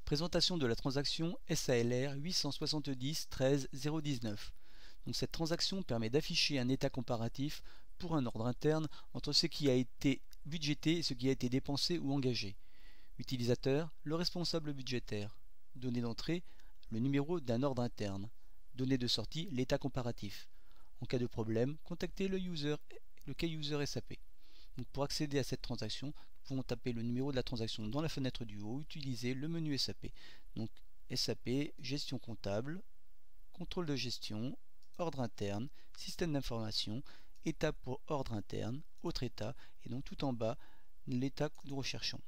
Présentation de la transaction SALR 870 13 019. Donc cette transaction permet d'afficher un état comparatif pour un ordre interne entre ce qui a été budgété et ce qui a été dépensé ou engagé. Utilisateur, le responsable budgétaire. Données d'entrée, le numéro d'un ordre interne. Données de sortie, l'état comparatif. En cas de problème, contactez le key user SAP. Donc pour accéder à cette transaction, nous pouvons taper le numéro de la transaction dans la fenêtre du haut, utiliser le menu SAP. Donc SAP, gestion comptable, contrôle de gestion, ordre interne, système d'information, état pour ordre interne, autre état, et donc tout en bas, l'état que nous recherchons.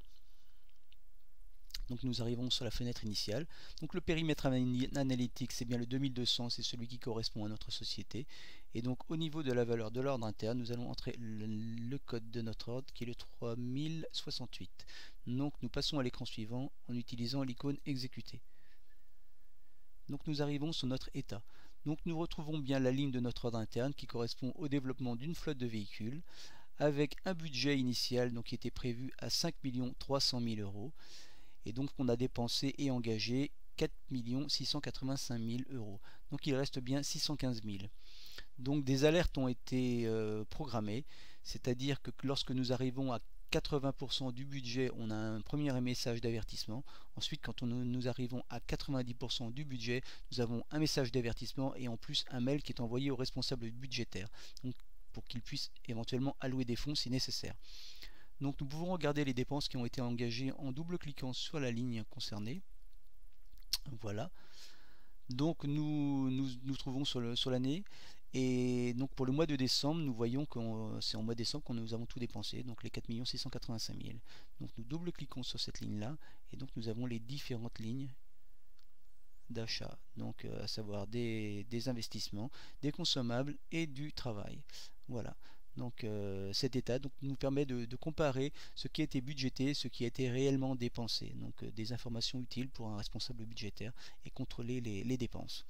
Donc nous arrivons sur la fenêtre initiale. Donc le périmètre analytique, c'est bien le 2200, c'est celui qui correspond à notre société. Et donc au niveau de la valeur de l'ordre interne, nous allons entrer le code de notre ordre qui est le 3068. Donc nous passons à l'écran suivant en utilisant l'icône exécuter. Donc nous arrivons sur notre état. Donc nous retrouvons bien la ligne de notre ordre interne qui correspond au développement d'une flotte de véhicules avec un budget initial donc, qui était prévu à 5 300 000 euros. Et donc on a dépensé et engagé 4 685 000 euros. Donc il reste bien 615 000. Donc des alertes ont été programmées, c'est-à-dire que lorsque nous arrivons à 80% du budget, on a un premier message d'avertissement. Ensuite, quand nous arrivons à 90% du budget, nous avons un message d'avertissement et en plus un mail qui est envoyé au responsable budgétaire, donc pour qu'il puisse éventuellement allouer des fonds si nécessaire. Donc nous pouvons regarder les dépenses qui ont été engagées en double-cliquant sur la ligne concernée. Voilà. Donc nous trouvons sur l'année. Et donc pour le mois de décembre, nous voyons que c'est en mois de décembre que nous avons tout dépensé, donc les 4 685 000. Donc nous double-cliquons sur cette ligne-là, et donc nous avons les différentes lignes d'achat, donc à savoir des investissements, des consommables et du travail. Voilà. Donc cet état nous permet de comparer ce qui a été budgété, ce qui a été réellement dépensé. Donc des informations utiles pour un responsable budgétaire et contrôler les dépenses.